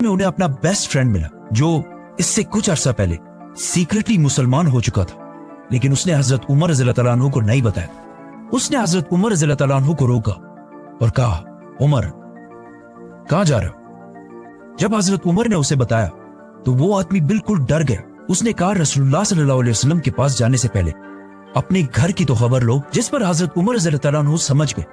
में उन्हें अपना बेस्ट फ्रेंड मिला जो इससे कुछ अरसा पहले सीक्रेटली मुसलमान हो चुका था, लेकिन उसने हजरत उमर रज़ियल्लाहु तआला अन्हु को नहीं बताया। उसने हजरत उमर रज़ियल्लाहु तआला अन्हु को रोका और कहा, उमर कहां जा रहे हो? जब हजरत उमर ने उसे बताया तो वो आदमी बिल्कुल डर गया। उसने कहा, रसूलुल्लाह सल्लल्लाहु अलैहि वसल्लम के पास जाने से पहले अपने घर की तो खबर लो। जिस पर हजरत उमर रज़ियल्लाहु तआला अन्हु समझ गए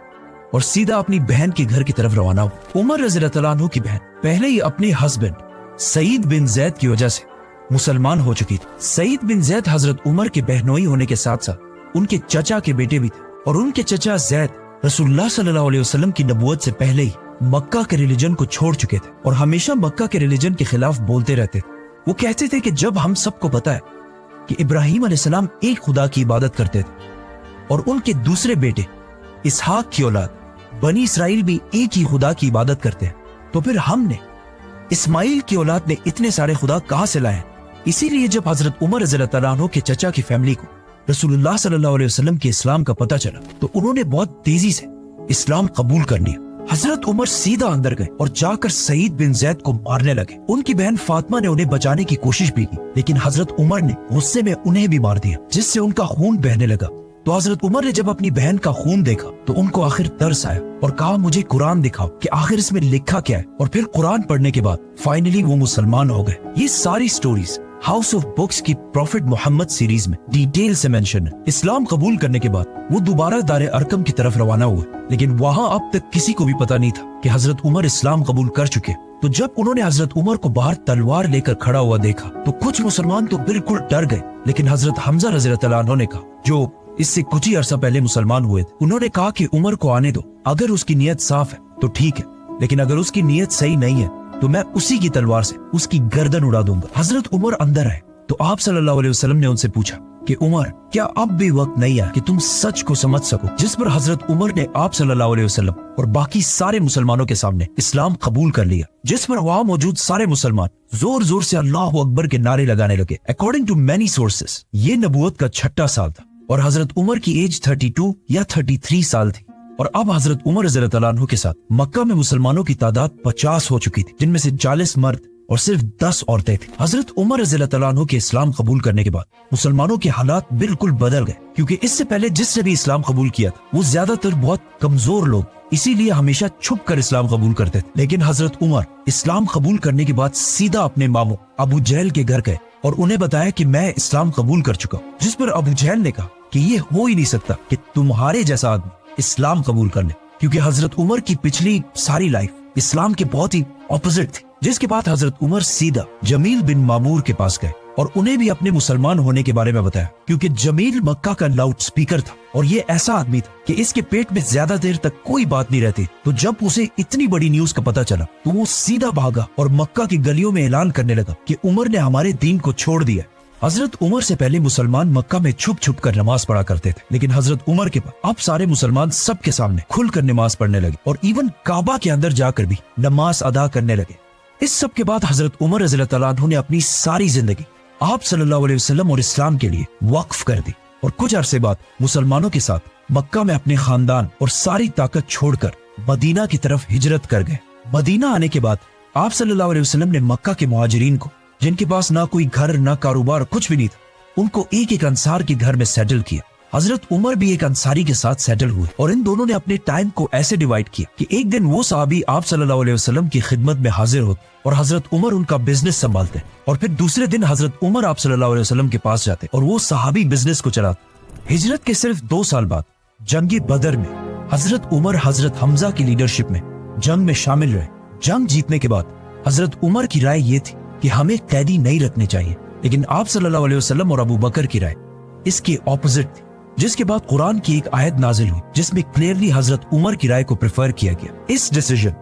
और सीधा अपनी बहन के घर की तरफ रवाना हुए। उमर रज़ियल्लाहु तआला अन्हु की बहन पहले ही अपने हस्बैंड सईद बिन जैद की वजह से मुसलमान हो चुकी थी। सईद बिन जैद हजरत उमर के बहनोई होने के साथ साथ उनके चचा के बेटे भी थे और उनके चचा जैद रसूलुल्लाह सल्लल्लाहु अलैहि वसल्लम की नबूवत से पहले ही मक्का के रिलीजन को छोड़ चुके थे और हमेशा मक्का के रिलीजन के खिलाफ बोलते रहते थे। वो कहते थे कि जब हम सबको पता है कि इब्राहिम अलैहिस्सलाम एक खुदा की इबादत करते थे और उनके दूसरे बेटे इसहाक की औलाद बनी इसराइल भी एक ही खुदा की इबादत करते हैं, तो फिर हमने इस्माइल की औलाद ने इतने सारे खुदा कहां से लाए? इसीलिए जब हजरत उमर रज़ियल्लाहु तआला अन्हु के चचा की फैमिली को रसूलुल्लाह सल्लल्लाहु अलैहि वसल्लम के इस्लाम का पता चला तो उन्होंने बहुत तेजी से इस्लाम कबूल कर लिया। हजरत उमर सीधा अंदर गए और जाकर सईद बिन जैद को मारने लगे। उनकी बहन फातिमा ने उन्हें बचाने की कोशिश भी की, लेकिन हजरत उमर ने गुस्से में उन्हें भी मार दिया, जिससे उनका खून बहने लगा। तो हजरत उमर ने जब अपनी बहन का खून देखा तो उनको आखिर तरस आया और कहा, मुझे कुरान दिखाओ कि आखिर इसमें लिखा क्या है। और फिर कुरान पढ़ने के बाद फाइनली वो मुसलमान हो गए। ये सारी स्टोरीज हाउस ऑफ बुक्स की प्रॉफिट मोहम्मद सीरीज में डिटेल से मेंशन है। इस्लाम कबूल करने के बाद वो दोबारा दारे अरकम की तरफ रवाना हुए, लेकिन वहाँ अब तक किसी को भी पता नहीं था कि हजरत उमर इस्लाम कबूल कर चुके। तो जब उन्होंने हजरत उमर को बाहर तलवार लेकर खड़ा हुआ देखा तो कुछ मुसलमान तो बिल्कुल डर गए, लेकिन हजरत हमजा रज़ियल्लाहु तआला अन्हु ने कहा, जो इससे कुछ ही अरसा पहले मुसलमान हुए थे, उन्होंने कहा कि उमर को आने दो, अगर उसकी नीयत साफ है तो ठीक है, लेकिन अगर उसकी नीयत सही नहीं है तो मैं उसी की तलवार से उसकी गर्दन उड़ा दूंगा। हजरत उमर अंदर आए तो आप सल्लल्लाहु अलैहि वसल्लम ने उनसे पूछा कि उमर, क्या अब भी वक्त नहीं है कि तुम सच को समझ सको? जिस पर हजरत उमर ने आप सल्लल्लाहु अलैहि वसल्लम और बाकी सारे मुसलमानों के सामने इस्लाम कबूल कर लिया, जिस पर वहां मौजूद सारे मुसलमान जोर जोर से अल्लाह अकबर के नारे लगाने लगे। अकॉर्डिंग टू मैनी सोर्सेस ये नबूवत का 6ठा साल था और हजरत उमर की एज 32 या 33 साल थी और अब हजरत उमर रज़ियल्लाहु तआला अन्हु के साथ मक्का में मुसलमानों की तादाद 50 हो चुकी थी, जिनमें से 40 मर्द और सिर्फ 10 औरतें थी। हजरत उमर रज़ियल्लाहु तआला अन्हु के इस्लाम कबूल करने के बाद मुसलमानों के हालात बिल्कुल बदल गए, क्योंकि इससे पहले जिसने भी इस्लाम कबूल किया था वो ज्यादातर बहुत कमजोर लोग, इसीलिए हमेशा छुप कर इस्लाम कबूल करते थे। लेकिन हजरत उमर इस्लाम कबूल करने के बाद सीधा अपने मामू अबू जहल के घर गए और उन्हें बताया कि मैं इस्लाम कबूल कर चुका हूँ, जिस पर अबू जहल ने कहा कि ये हो ही नहीं सकता कि तुम्हारे जैसा आदमी इस्लाम कबूल कर ले, क्योंकि हजरत उमर की पिछली सारी लाइफ इस्लाम के बहुत ही ऑपोजिट थी। जिसके बाद हजरत उमर सीधा जमील बिन मामूर के पास गए और उन्हें भी अपने मुसलमान होने के बारे में बताया, क्योंकि जमील मक्का का लाउड स्पीकर था और ये ऐसा आदमी था कि इसके पेट में ज्यादा देर तक कोई बात नहीं रहती। तो जब उसे इतनी बड़ी न्यूज का पता चला तो वो सीधा भागा और मक्का की गलियों में ऐलान करने लगा कि उमर ने हमारे दीन को छोड़ दिया। हजरत उमर से पहले मुसलमान मक्का में छुप छुप कर नमाज पढ़ा करते थे, लेकिन हजरत उमर के बाद अब सारे मुसलमान सबके सामने खुलकर नमाज पढ़ने लगे और इवन काबा के अंदर जाकर भी नमाज अदा करने लगे। इस सब के बाद हजरत उमर रज़ियल्लाहु तआला अन्हु ने अपनी सारी जिंदगी आप सल्लल्लाहु अलैहि वसल्लम और इस्लाम के लिए वक्फ कर दी और कुछ अरसे बाद मुसलमानों के साथ मक्का में अपने खानदान और सारी ताकत छोड़कर मदीना की तरफ हिजरत कर गए। मदीना आने के बाद आप सल्लल्लाहु अलैहि वसल्लम ने मक्का के मुहाजिरीन को, जिनके पास ना कोई घर ना कारोबार कुछ भी नहीं था, उनको एक एक अंसार के घर में सेटल किया। हजरत उमर भी एक अंसारी के साथ सेटल हुए और इन दोनों ने अपने टाइम को ऐसे डिवाइड किया कि एक दिन वो सहाबी आप सल्लल्लाहु अलैहि वसल्लम की खिदमत में हाजिर होते और हजरत उमर उनका बिजनेस संभालते और फिर दूसरे दिन हजरत उमर आप सल्लल्लाहु अलैहि वसल्लम के पास जाते और वो सहाबी बिजनेस को चलाते। हिजरत के सिर्फ 2 साल बाद जंग बदर में हजरत उमर हजरत हमजा की लीडरशिप में जंग में शामिल रहे। जंग जीतने के बाद हजरत उमर की राय ये थी कि हमें कैदी नहीं रखने चाहिए, लेकिन आप सल्लल्लाहु अलैहि वसल्लम और अबू बकर की राय इसके ऑपोजिट थी, जिसके बाद कुरान की एक आयत नाजिल हुई जिसमें क्लियरली हजरत उमर की राय को प्रेफर किया गया। इस डिसीजन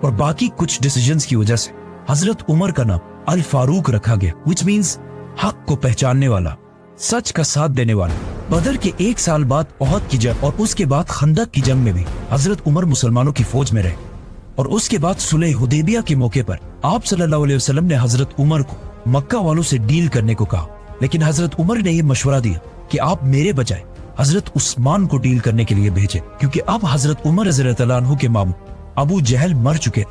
और बाकी कुछ डिसीजंस की वजह से हजरत उमर का नाम अल फारूक रखा गया, विच मींस हक को पहचानने वाला, सच का साथ देने वाला। बदर के 1 साल बाद ओहद की जंग और उसके बाद खंदक की जंग में भी हजरत उमर मुसलमानों की फौज में रहे और उसके बाद सुलह हुदैबिया के मौके पर आप सल्लल्लाहु अलैहि वसल्लम ने हजरत उमर को मक्का वालों से डील करने को कहा, लेकिन हजरत उमर ने यह मशवरा दिया कि आप मेरे बजाय हजरत उस्मान को डील करने के लिए भेजे, क्योंकि अब हजरत उमर रज़ियल्लाहु तआला अन्हु के मामू अबू जहल मर चुके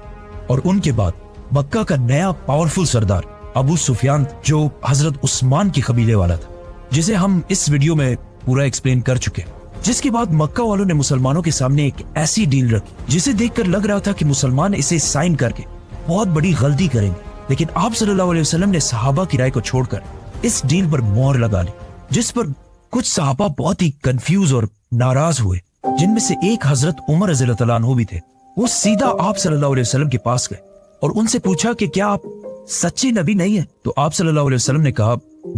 और उनके बाद मक्का का नया पावरफुल सरदार अबू सुफियान, जो हजरत उस्मान की कबीले वाला था, जिसे हम इस वीडियो में पूरा एक्सप्लेन कर चुके हैं। जिसके बाद मक्का वालों ने मुसलमानों के सामने एक ऐसी डील रखी जिसे देखकर लग रहा था कि मुसलमान इसे साइन करके बहुत बड़ी गलती करेंगे, लेकिन आप सल्लल्लाहु अलैहि वसल्लम ने सहाबा की राय को छोड़कर इस डील पर मोहर लगा ली, जिस पर कुछ सहाबा बहुत ही कंफ्यूज और नाराज हुए, जिनमें से एक हजरत उमर रज़ियल्लाहु तआला अन्हु भी थे। वो सीधा आप सल्लल्लाहु अलैहि वसल्लम के पास गए और उनसे पूछा कि क्या आप सच्चे नबी नहीं है? तो आप सल्लल्लाहु अलैहि वसल्लम ने कहा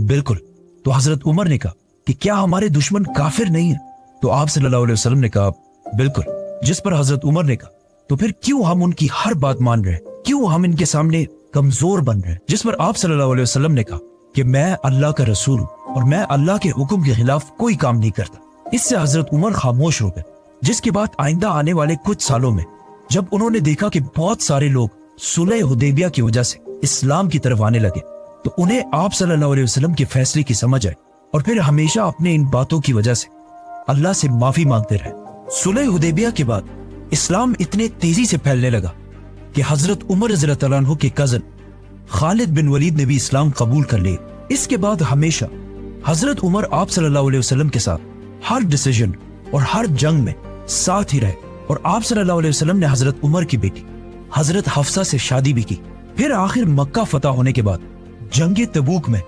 बिल्कुल। तो हजरत उमर ने कहा कि क्या हमारे दुश्मन काफिर नहीं है? तो आप सल्लल्लाहु अलैहि वसल्लम ने कहा बिल्कुल। जिस पर हजरत उमर ने कहा तो फिर क्यों हम उनकी हर बात मान रहे हैं, क्यों हम इनके सामने कमजोर बन रहे हैं? जिस पर आप सल्लल्लाहु अलैहि वसल्लम ने कहा कि मैं अल्लाह का रसूल हूं और मैं अल्लाह के हुक्म के खिलाफ कोई काम नहीं करता। इससे हजरत उमर खामोश हो गए। जिसके बाद आइंदा आने वाले कुछ सालों में जब उन्होंने देखा कि बहुत सारे लोग सुलह हुदैबिया की वजह से इस्लाम की तरफ आने लगे, तो उन्हें आप सल्लल्लाहु अलैहि वसल्लम के फैसले की समझ आई और फिर हमेशा अपने इन बातों की वजह से अल्लाह से माफी मांगते रहे। सुलह हुदैबिया के बाद इस्लाम इतने तेजी से फैलने लगा कि हजरत उमर रज़ियल्लाहु तआला अन्हु के कजन खालिद बिन वलीद ने भी इस्लाम कबूल कर लिया। इसके बाद हमेशा हजरत उमर आप सल्लल्लाहु अलैहि वसल्लम के साथ हर डिसीजन और हर जंग में साथ ही रहे और आप सल्लल्लाहु अलैहि वसल्लम ने हजरत उमर की बेटी हजरत हफ्सा से शादी भी की। फिर आखिर मक्का फतह होने के बाद जंग तबूक में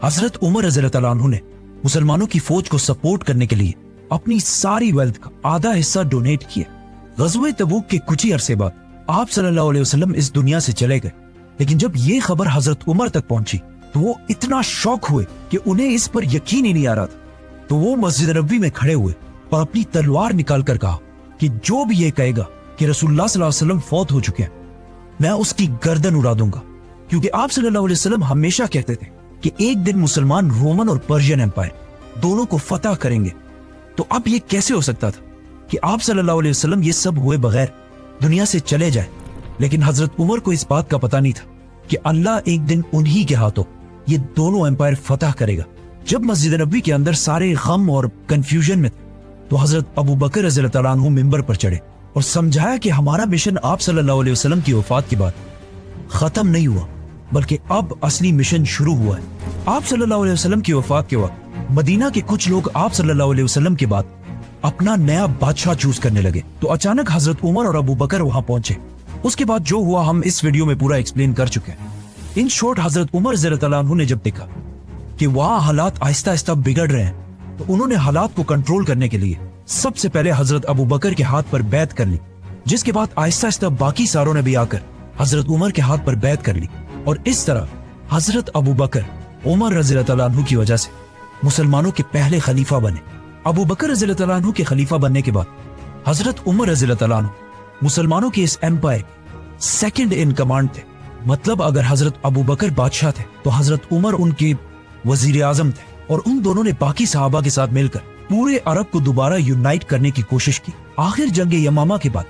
हजरत उमर रज़ियल्लाहु तआला अन्हु ने मुसलमानों की फौज को सपोर्ट करने के लिए अपनी सारी वेल्थ का आधा हिस्सा डोनेट किया। ग़ज़वे तबूक के कुछ ही अरसे बाद आप सल्लल्लाहु अलैहि वसल्लम इस दुनिया से चले गए, लेकिन जब ये खबर हजरत उमर तक पहुंची तो वो इतना शॉक हुए कि उन्हें इस पर यकीन ही नहीं आ रहा था। तो वो मस्जिद नबवी में खड़े हुए और अपनी तलवार निकाल कर कहा कि जो भी ये कहेगा कि रसूलुल्लाह सल्लल्लाहु अलैहि वसल्लम फौत हो चुके हैं, मैं उसकी गर्दन उड़ा दूंगा। क्योंकि आप सल्लल्लाहु अलैहि वसल्लम हमेशा कहते थे कि एक दिन मुसलमान रोमन और पर्शियन एम्पायर दोनों को फतह करेंगे। तो अब ये कैसे हो सकता था कि आप सल्लल्लाहु अलैहि वसल्लम ये सब हुए बगैर दुनिया से चले जाए? लेकिन हजरत उमर को इस बात का पता नहीं था कि अल्लाह एक दिन उन्हीं के हाथों ये दोनों एम्पायर फतह करेगा। जब मस्जिद नबवी के अंदर सारे गम और कंफ्यूजन में थे, तो हजरत अबू बकर रज़ियल्लाहु तआला अन्हु मिंबर पर चढ़े और समझाया कि हमारा मिशन आप सल्लल्लाहु अलैहि वसल्लम की वफात के बाद खत्म नहीं हुआ, बल्कि अब असली मिशन शुरू हुआ है। आप सल्लल्लाहु अलैहि वसल्लम की वफात के वक्त मदीना के कुछ लोग आप सल्लल्लाहु अलैहि वसल्लम के बाद अपना नया बादशाह चूज करने लगे। तो अचानक हजरत उमर और अबू बकर वहां पहुंचे। उसके बाद जो हुआ हम इस वीडियो में पूरा एक्सप्लेन कर चुके हैं। इन शॉर्ट हजरत उमर रज़ियल्लाहु तआला अन्हु ने जब देखा कि वहां हालात आहिस्ता आहिस्ता बिगड़ रहे हैं, तो उन्होंने हालात को कंट्रोल करने के लिए सबसे पहले हजरत अबू बकर के हाथ पर बैत कर ली। जिसके बाद आहिस्ता आहिस्ता बाकी सारों ने भी आकर हजरत उमर के हाथ पर बैत कर ली और इस तरह हजरत अबू बकर उमर रज़ियल्लाहु तआला अन्हु की वजह से मुसलमानों के पहले खलीफा बने। अबू बकर रज़ियल्लाहु तआला अन्हु के खलीफा बनने के बाद हजरत उमर रज़ियल्लाहु तआला अन्हु मुसलमानों के इस एम्पायर सेकंड इन कमांड थे। मतलब अगर हजरत अबू बकर बादशाह थे तो हजरत उमर उनके वजीर आजम थे और उन दोनों ने बाकी सहाबा के साथ मिलकर पूरे अरब को दोबारा यूनाइट करने की कोशिश की। आखिर जंग यमामा के बाद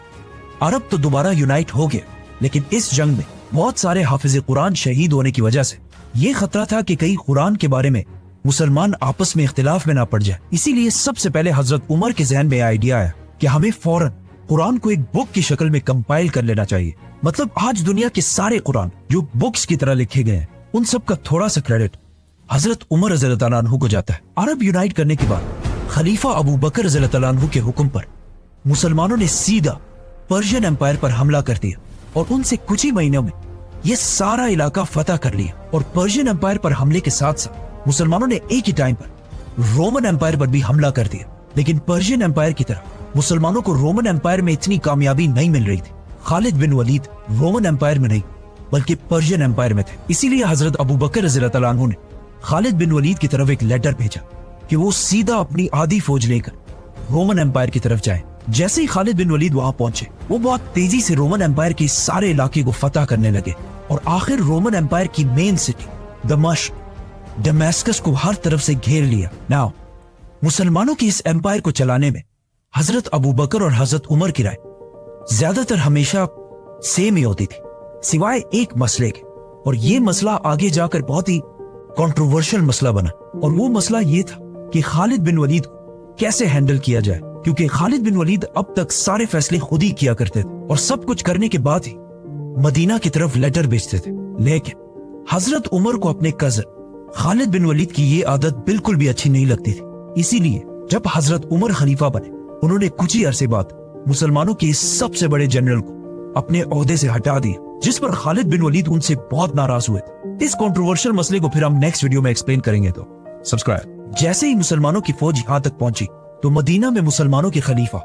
अरब तो दोबारा यूनाइट हो गया, लेकिन इस जंग में बहुत सारे हाफिज कुरान शहीद होने की वजह से ये खतरा था कि कहीं कुरान के बारे में मुसलमान आपस में इख्तिलाफ में ना पड़ जाए। इसीलिए सबसे पहले हजरत उमर के जहन में आइडिया आया कि हमें फौरन कुरान को एक बुक की शक्ल में कंपाइल कर लेना चाहिए। मतलब आज दुनिया के सारे कुरान जो बुक्स की तरह लिखे गए हैं, उन सब का थोड़ा सा क्रेडिट हजरत उमर रज़ियल्लाहु तआला अन्हु को जाता है। अरब यूनाइट करने के बाद खलीफा अबू बकर रज़ियल्लाहु तआला अन्हु के हुक्म पर मुसलमानों ने सीधा पर्शियन एम्पायर पर हमला कर दिया और उनसे कुछ ही महीनों में ये सारा इलाका फतह कर लिया। और पर्शियन एम्पायर पर हमले के साथ साथ मुसलमानों ने एक ही टाइम पर रोमन एम्पायर पर भी हमला कर दिया। लेकिन पर्शियन एम्पायर की तरह मुसलमानों को रोमन एम्पायर में इतनी कामयाबी नहीं मिल रही थी। खालिद बिन वलीद रोमन एम्पायर में नहीं बल्कि पर्शियन एम्पायर में थे। इसीलिए हजरत अबू बकर रज़ियल्लाहु तआला अन्हु ने खालिद बिन वलीद की तरफ एक लेटर भेजा कि वो सीधा अपनी आधी फौज लेकर रोमन एम्पायर की तरफ जाएं। जैसे ही खालिद बिन वलीद वहां पहुंचे, वो बहुत तेजी से रोमन एम्पायर के सारे इलाके को फतह करने लगे और आखिर रोमन एम्पायर की मेन सिटी दमास्कस को हर तरफ से घेर लिया। नाउ मुसलमानों की इस एम्पायर को चलाने में हजरत अबू बकर और हजरत उमर की राय ज्यादातर हमेशा सेम ही होती थी, सिवाय एक मसले के। और ये मसला आगे जाकर बहुत ही कंट्रोवर्शियल मसला बना और वो मसला ये था कि खालिद बिन वलीद को कैसे हैंडल किया जाए, क्योंकि खालिद बिन वलीद अब तक सारे फैसले खुद ही किया करते थे और सब कुछ करने के बाद ही मदीना की तरफ लेटर भेजते थे। लेकिन हजरत उमर को अपने कजन खालिद बिन वलीद की ये आदत बिल्कुल भी अच्छी नहीं लगती थी। इसीलिए जब हजरत उमर खलीफा बने, उन्होंने कुछ ही अरसे बाद मुसलमानों के इस सबसे बड़े जनरल को अपने ओहदे से हटा दिया, जिस पर खालिद बिन वलीद उनसे बहुत नाराज हुए थे। इस कंट्रोवर्शियल मसले को फिर हम नेक्स्ट वीडियो में एक्सप्लेन करेंगे, तो सब्सक्राइब। जैसे ही मुसलमानों की फौज यहाँ तक पहुंची तो मदीना में मुसलमानों के खलीफा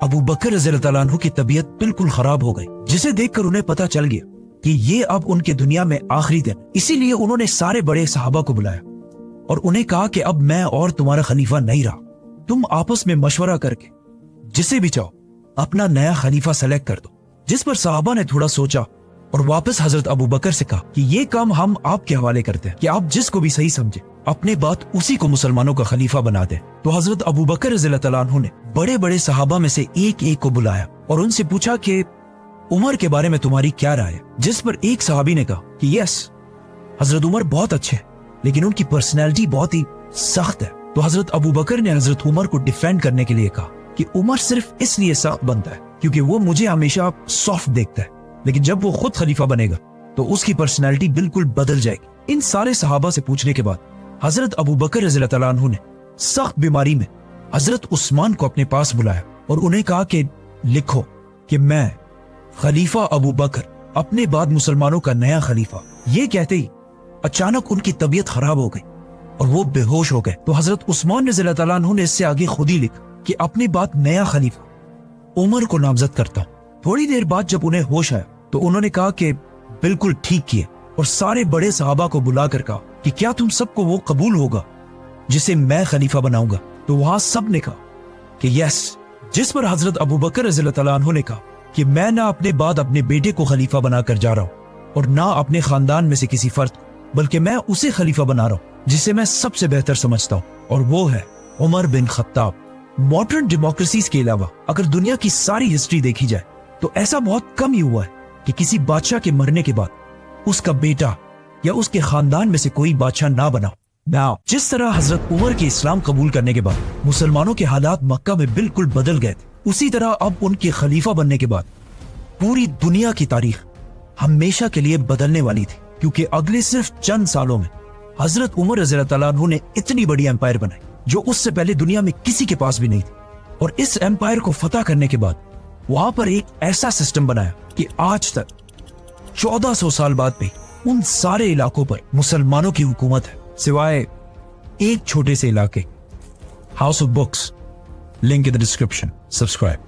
अबू बकर रज़ियल्लाहु अन्हु की तबीयत बिल्कुल खराब हो गई, जिसे देखकर उन्हें पता चल गया कि ये अब उनके दुनिया में आखिरी दिन। इसीलिए उन्होंने सारे बड़े सहाबा को बुलाया और उन्हें कहा कि अब मैं और तुम्हारा खलीफा नहीं रहा, तुम आपस में मशवरा करके जिसे भी चाहो अपना नया खलीफा सेलेक्ट कर दो। जिस पर सहाबा ने थोड़ा सोचा और वापस हजरत अबू बकर से कहा कि ये काम हम आपके हवाले करते हैं, कि आप जिसको भी सही समझे अपने बात उसी को मुसलमानों का खलीफा बना दे। तो हजरत अबू बकर रज़ियल्लाहु अन्हु ने बड़े बड़े सहाबा में से एक एक को बुलाया और उनसे पूछा कि उमर के बारे में तुम्हारी क्या राय है। जिस पर एक सहाबी ने कहा कि यस, हजरत उमर बहुत अच्छे हैं, लेकिन उनकी पर्सनैलिटी बहुत ही सख्त है। तो हजरत अबू बकर ने हजरत उमर को डिफेंड करने के लिए कहा कि उमर सिर्फ इसलिए सख्त बनता है क्योंकि वो मुझे हमेशा सॉफ्ट देखता है, लेकिन जब वो खुद खलीफा बनेगा तो उसकी पर्सनैलिटी बिल्कुल बदल जाएगी। इन सारे सहाबा से पूछने के बाद हजरत अबू बकर रज़ियल्लाहु अन्हु ने सख्त बीमारी में हजरत उस्मान को अपने पास बुलाया और उन्हें कहा कि लिखो कि मैं खलीफा अबू बकर, अपने बाद मुसलमानों का नया खलीफा। ये कहते ही अचानक उनकी तबीयत खराब हो गई और वो बेहोश हो गए। तो हजरत उस्मान रज़ियल्लाहु अन्हु ने इससे आगे खुद ही लिखा कि अपने बाद नया खलीफा उमर को नामजद करता हूं। थोड़ी देर बाद जब उन्हें होश आया तो उन्होंने कहा कि बिल्कुल ठीक किए और सारे बड़े सहाबा को बुलाकर कहा कि क्या तुम सबको वो कबूल होगा जिसे मैं खलीफा बनाऊंगा। तो वहां सब ने कहा कि यस। जिस पर हजरत अबू बकर रज़ियल्लाहु अन्हु ने कहा कि मैं ना अपने बाद अपने बेटे को खलीफा बनाकर जा रहा हूं और ना अपने खानदान में से किसी फर्द को, बल्कि मैं उसे खलीफा बना रहा हूं जिसे मैं सबसे बेहतर समझता हूं, और वो है Umar bin Khattab. Modern democracies के अलावा अगर दुनिया की सारी हिस्ट्री देखी जाए तो ऐसा बहुत कम ही हुआ है कि किसी बादशाह के मरने के बाद उसका बेटा या उसके खानदान में से कोई बादशाह ना बना। जिस तरह हजरत उमर के इस्लाम कबूल करने के बाद मुसलमानों के हालात मक्का में बिल्कुल बदल गए थे, उसी तरह अब उनके खलीफा बनने के बाद पूरी दुनिया की तारीख हमेशा के लिए बदलने वाली थी, क्योंकि अगले सिर्फ चंद सालों में हजरत उमर रज़ियल्लाहु अन्हु ने इतनी बड़ी एम्पायर बनाई जो उससे पहले दुनिया में किसी के पास भी नहीं थी। और इस एम्पायर को फतह करने के बाद वहां पर एक ऐसा सिस्टम बनाया कि आज तक 1400 साल बाद भी उन सारे इलाकों पर मुसलमानों की हुकूमत है, सिवाय एक छोटे से इलाके, house of books. Link in the description. Subscribe.